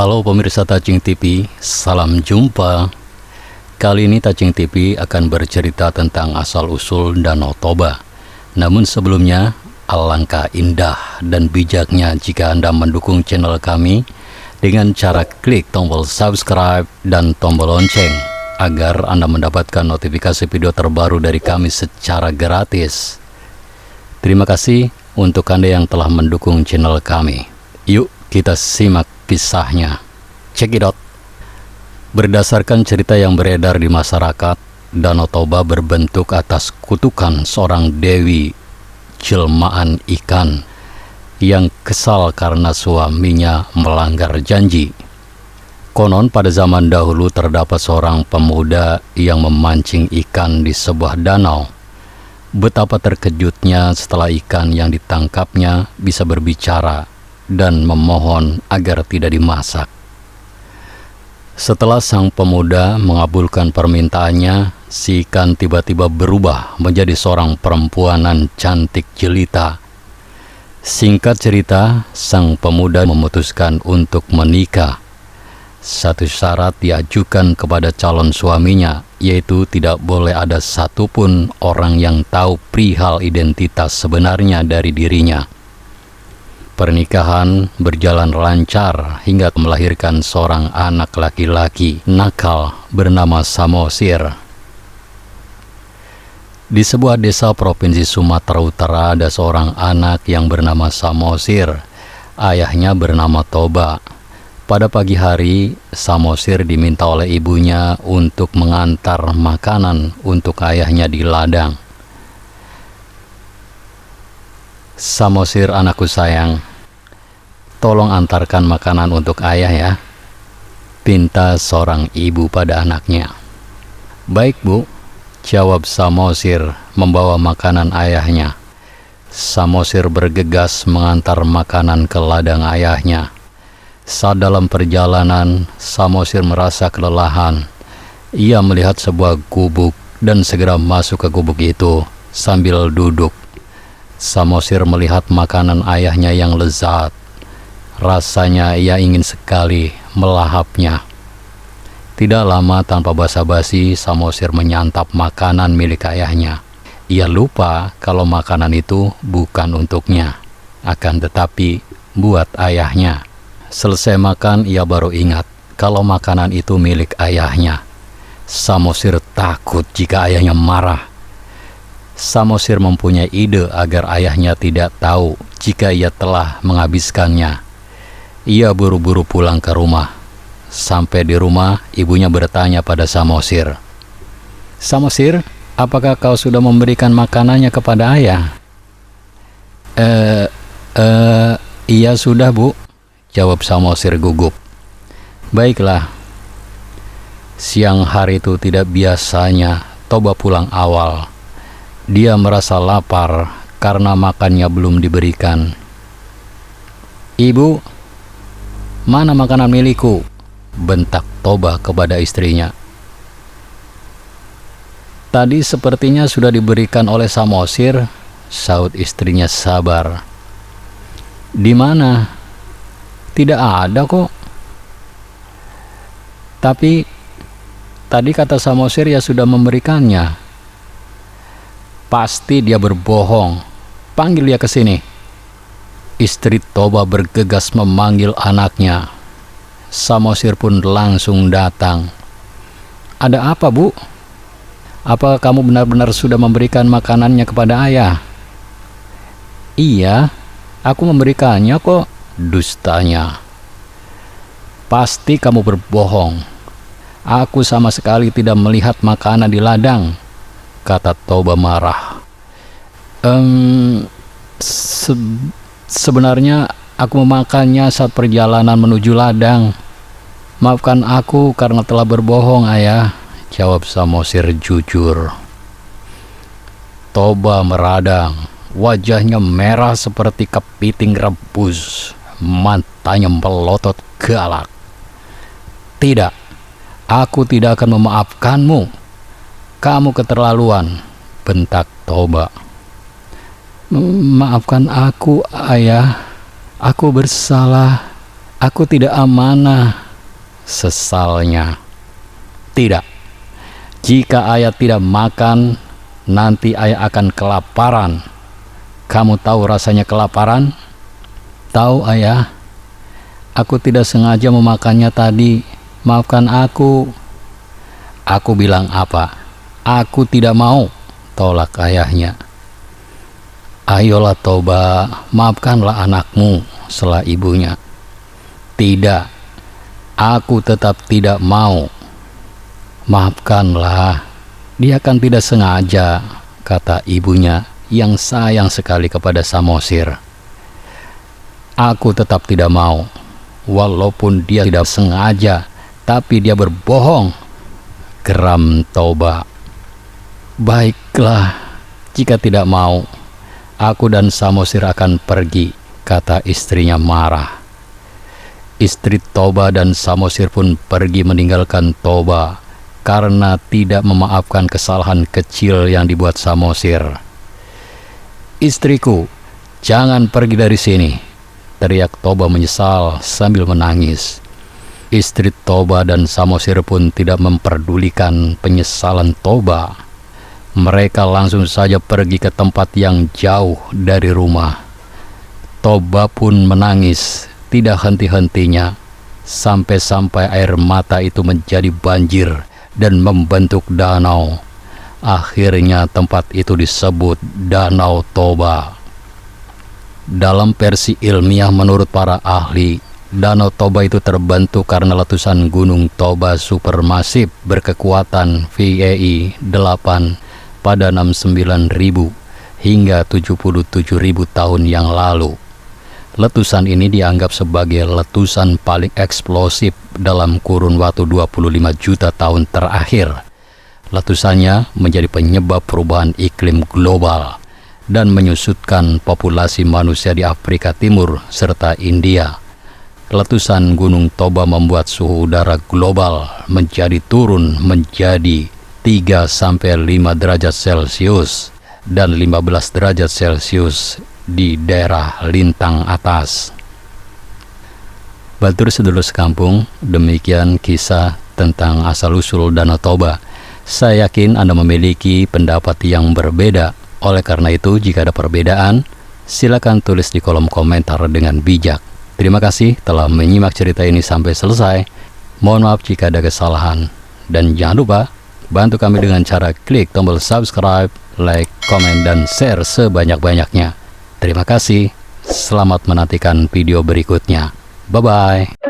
Halo pemirsa Tajing TV, salam jumpa. Kali ini Tajing TV akan bercerita tentang asal-usul Danau Toba. Namun sebelumnya, alangkah indah dan bijaknya jika Anda mendukung channel kami dengan cara klik tombol subscribe dan tombol lonceng agar Anda mendapatkan notifikasi video terbaru dari kami secara gratis. Terima kasih untuk Anda yang telah mendukung channel kami. Yuk kita simak kisahnya. Check it out. Berdasarkan cerita yang beredar di masyarakat, Danau Toba berbentuk atas kutukan seorang dewi jelmaan ikan yang kesal karena suaminya melanggar janji. Konon pada zaman dahulu terdapat seorang pemuda yang memancing ikan di sebuah danau. Betapa terkejutnya setelah ikan yang ditangkapnya bisa berbicara dan memohon agar tidak dimasak. Setelah sang pemuda mengabulkan permintaannya, si ikan tiba-tiba berubah menjadi seorang perempuanan cantik jelita. Singkat cerita, sang pemuda memutuskan untuk menikah. Satu syarat diajukan kepada calon suaminya, yaitu tidak boleh ada satupun orang yang tahu perihal identitas sebenarnya dari dirinya. Pernikahan berjalan lancar hingga melahirkan seorang anak laki-laki nakal bernama Samosir. Di sebuah desa provinsi Sumatera Utara ada seorang anak yang bernama Samosir. Ayahnya bernama Toba. Pada pagi hari, Samosir diminta oleh ibunya untuk mengantar makanan untuk ayahnya di ladang. Samosir, anakku sayang, tolong antarkan makanan untuk ayah ya, pinta seorang ibu pada anaknya. Baik bu, jawab Samosir membawa makanan ayahnya. Samosir bergegas mengantar makanan ke ladang ayahnya. Saat dalam perjalanan, Samosir merasa kelelahan. Ia melihat sebuah gubuk dan segera masuk ke gubuk itu sambil duduk. Samosir melihat makanan ayahnya yang lezat. Rasanya ia ingin sekali melahapnya. Tidak lama tanpa basa-basi, Samosir menyantap makanan milik ayahnya. Ia lupa kalau makanan itu bukan untuknya, akan tetapi buat ayahnya. Selesai makan, ia baru ingat kalau makanan itu milik ayahnya. Samosir takut jika ayahnya marah. Samosir mempunyai ide agar ayahnya tidak tahu jika ia telah menghabiskannya. Ia buru-buru pulang ke rumah. Sampai di rumah, ibunya bertanya pada Samosir, "Samosir, apakah kau sudah memberikan makanannya kepada ayah?" Iya sudah bu," jawab Samosir gugup. "Baiklah." Siang hari itu tidak biasanya Toba pulang awal. Dia merasa lapar karena makannya belum diberikan. "Ibu, mana makanan milikku?" bentak Toba kepada istrinya. "Tadi sepertinya sudah diberikan oleh Samosir," saut istrinya sabar. "Di mana?" "Tidak ada kok." "Tapi tadi kata Samosir ya sudah memberikannya." "Pasti dia berbohong. Panggil dia ke sini." Istri Toba bergegas memanggil anaknya. Samosir pun langsung datang. "Ada apa bu? Apa kamu benar-benar sudah memberikan makanannya kepada ayah?" "Iya, aku memberikannya kok," dustanya. "Pasti kamu berbohong. Aku sama sekali tidak melihat makanan di ladang," kata Toba marah. Sebenarnya aku memakannya saat perjalanan menuju ladang. Maafkan aku karena telah berbohong ayah," jawab Samosir jujur. Toba meradang. Wajahnya merah seperti kepiting rebus. Matanya melotot galak. "Tidak, aku tidak akan memaafkanmu. Kamu keterlaluan," bentak Toba. "Maafkan aku ayah. Aku bersalah. Aku tidak amanah, sesalnya. Tidak, jika ayah tidak makan, nanti ayah akan kelaparan. Kamu tahu rasanya kelaparan? Tahu ayah, aku tidak sengaja memakannya tadi. Maafkan aku. Aku bilang apa? Aku tidak mau, tolak ayahnya. Ayolah Toba, maafkanlah anakmu, sela ibunya. Tidak, aku tetap tidak mau. Maafkanlah, dia kan tidak sengaja, kata ibunya yang sayang sekali kepada Samosir. Aku tetap tidak mau, walaupun dia tidak sengaja, tapi dia berbohong, geram Toba. Baiklah, jika tidak mau, aku dan Samosir akan pergi, kata istrinya marah. Istri Toba dan Samosir pun pergi meninggalkan Toba karena tidak memaafkan kesalahan kecil yang dibuat Samosir. Istriku, jangan pergi dari sini, teriak Toba menyesal sambil menangis. Istri Toba dan Samosir pun tidak memperdulikan penyesalan Toba. Mereka langsung saja pergi ke tempat yang jauh dari rumah. Toba pun menangis tidak henti-hentinya, sampai-sampai air mata itu menjadi banjir dan membentuk danau. Akhirnya tempat itu disebut Danau Toba. Dalam versi ilmiah menurut para ahli, Danau Toba itu terbentuk karena letusan gunung Toba supermasif berkekuatan VEI 8 pada 69.000 hingga 77.000 tahun yang lalu. Letusan ini dianggap sebagai letusan paling eksplosif dalam kurun waktu 25 juta tahun terakhir. Letusannya menjadi penyebab perubahan iklim global dan menyusutkan populasi manusia di Afrika Timur serta India. Letusan Gunung Toba membuat suhu udara global menjadi turun menjadi 3-5 derajat Celcius dan 15 derajat Celcius di daerah lintang atas. Batur sedulur sekampung, demikian kisah tentang asal-usul Danau Toba. Saya yakin Anda memiliki pendapat yang berbeda. Oleh karena itu, jika ada perbedaan, silakan tulis di kolom komentar dengan bijak. Terima kasih telah menyimak cerita ini sampai selesai. Mohon maaf jika ada kesalahan. Dan jangan lupa bantu kami dengan cara klik tombol subscribe, like, komen, dan share sebanyak-banyaknya. Terima kasih. Selamat menantikan video berikutnya. Bye-bye.